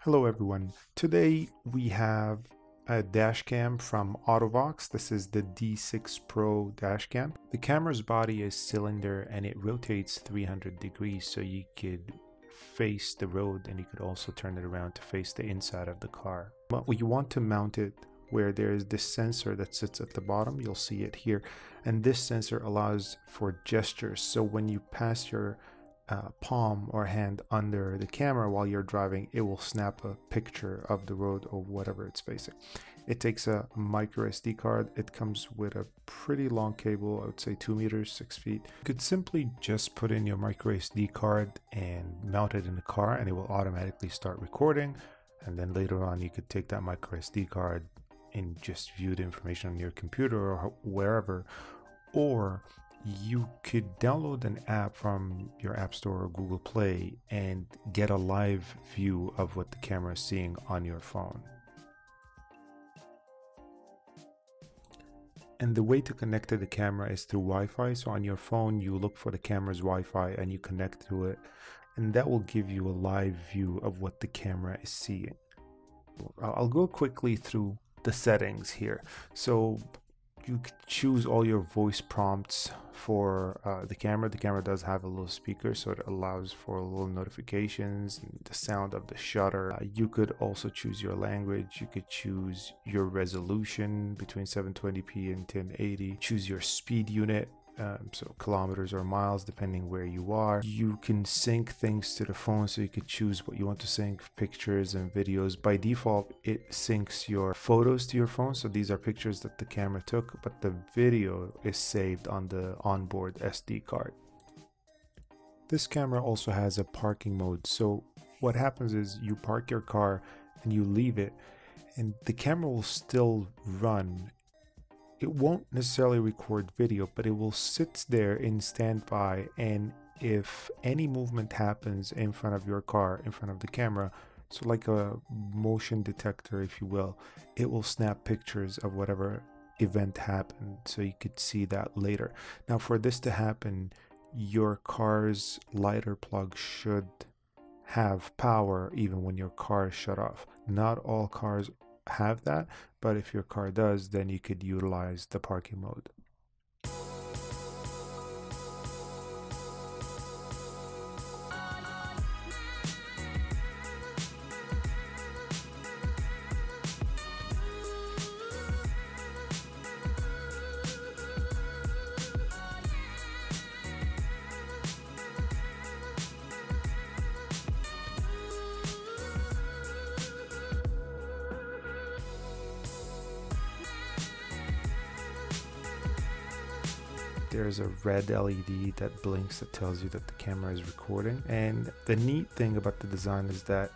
Hello everyone. Today we have a dash cam from Auto-Vox. This is the D6 Pro dash cam. The camera's body is cylinder and it rotates 300 degrees, so you could face the road and you could also turn it around to face the inside of the car. But you want to mount it where there is this sensor that sits at the bottom. You'll see it here, and this sensor allows for gestures. So when you pass your palm or hand under the camera while you're driving, it will snap a picture of the road or whatever it's facing. It takes a micro SD card. It comes with a pretty long cable, I would say 2 meters, 6 feet. You could simply just put in your micro SD card and mount it in the car and it will automatically start recording. And then later on you could take that micro SD card and just view the information on your computer or wherever, or you could download an app from your App Store or Google Play and get a live view of what the camera is seeing on your phone. And the way to connect to the camera is through Wi-Fi. So on your phone, you look for the camera's Wi-Fi and you connect to it, and that will give you a live view of what the camera is seeing. I'll go quickly through the settings here. So you can choose all your voice prompts for the camera. The camera does have a little speaker, so it allows for little notifications and the sound of the shutter. You could also choose your language. You could choose your resolution between 720p and 1080. Choose your speed unit, so kilometers or miles depending where you are. You can sync things to the phone, so you could choose what you want to sync, pictures and videos. By default it syncs your photos to your phone, so these are pictures that the camera took, but the video is saved on the onboard SD card. This camera also has a parking mode, so what happens is you park your car and you leave it and the camera will still run. It won't necessarily record video, but it will sit there in standby, and if any movement happens in front of your car, in front of the camera, so like a motion detector if you will, it will snap pictures of whatever event happened, so you could see that later. Now for this to happen, your car's lighter plug should have power even when your car is shut off. Not all cars have that, but if your car does, then you could utilize the parking mode. There's a red LED that blinks that tells you that the camera is recording. And the neat thing about the design is that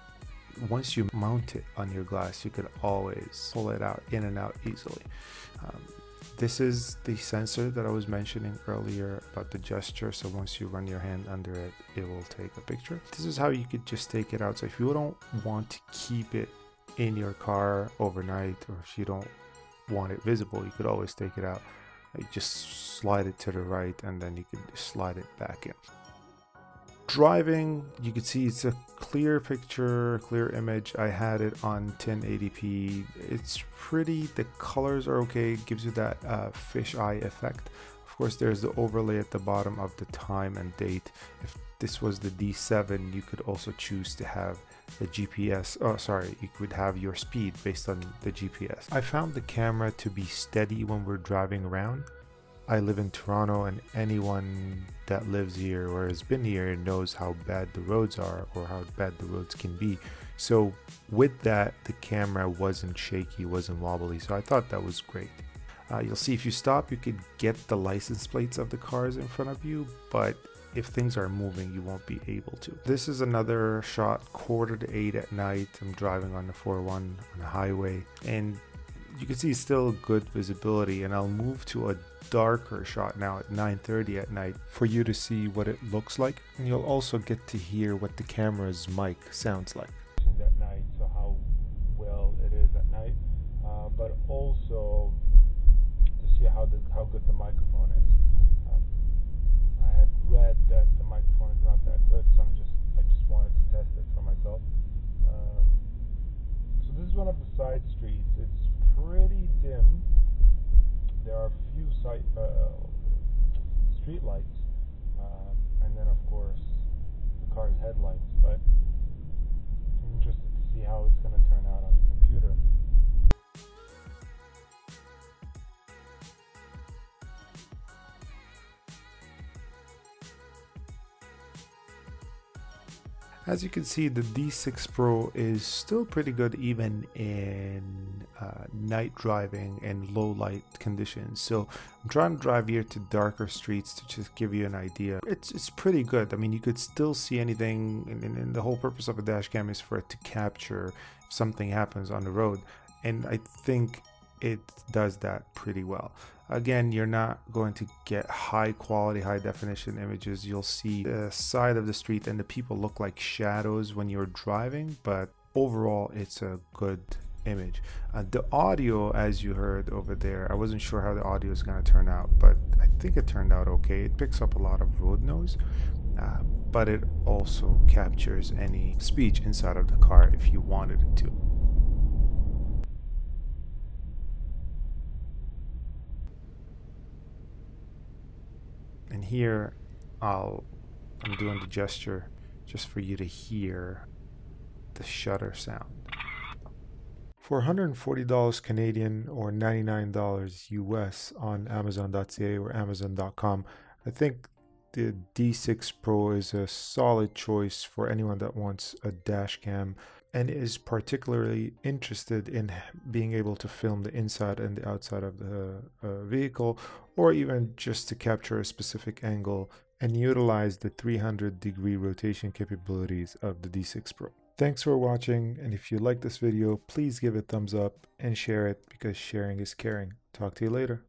once you mount it on your glass, you could always pull it out in and out easily. This is the sensor that I was mentioning earlier about the gesture. So once you run your hand under it, it will take a picture. This is how you could just take it out. So if you don't want to keep it in your car overnight, or if you don't want it visible, you could always take it out. You just slide it to the right and then you can just slide it back in. Driving, you can see it's a clear picture, clear image. I had it on 1080p. It's pretty, the colors are okay. It gives you that fisheye effect. Of course, there's the overlay at the bottom of the time and date. If this was the D7, you could also choose to have the GPS, you could have your speed based on the GPS. I found the camera to be steady when we're driving around. I live in Toronto, and anyone that lives here or has been here knows how bad the roads are or how bad the roads can be. So with that, the camera wasn't shaky, wasn't wobbly, so I thought that was great. You'll see if you stop, you could get the license plates of the cars in front of you, but if things are moving, you won't be able to. This is another shot, 7:45 at night. I'm driving on the 401 on the highway, and you can see still good visibility. And I'll move to a darker shot now at 9:30 at night for you to see what it looks like. And you'll also get to hear what the camera's mic sounds like. At night, so how well it is at night, but also to see how good the microphone is. I had read that the microphone is not that good, so I just wanted to test it for myself. one of the side streets. It's pretty dim. There are a few street lights, and then of course the car's headlights, but I'm interested to see how it's going to turn out on the computer. As you can see, the D6 Pro is still pretty good even in night driving and low light conditions. So I'm trying to drive here to darker streets to just give you an idea. It's pretty good. I mean, you could still see anything, and the whole purpose of a dash cam is for it to capture if something happens on the road. And I think it does that pretty well. Again, you're not going to get high quality, high definition images. You'll see the side of the street and the people look like shadows when you're driving, but overall it's a good image. The audio, as you heard over there, I wasn't sure how the audio is going to turn out, but I think it turned out okay. It picks up a lot of road noise, but it also captures any speech inside of the car if you wanted it to. And here I'm doing the gesture just for you to hear the shutter sound. For $140 Canadian or $99 US on Amazon.ca or Amazon.com, I think the D6 Pro is a solid choice for anyone that wants a dash cam and is particularly interested in being able to film the inside and the outside of the vehicle, or even just to capture a specific angle and utilize the 300-degree rotation capabilities of the D6 Pro. Thanks for watching, and if you like this video, please give it a thumbs up and share it, because sharing is caring. Talk to you later.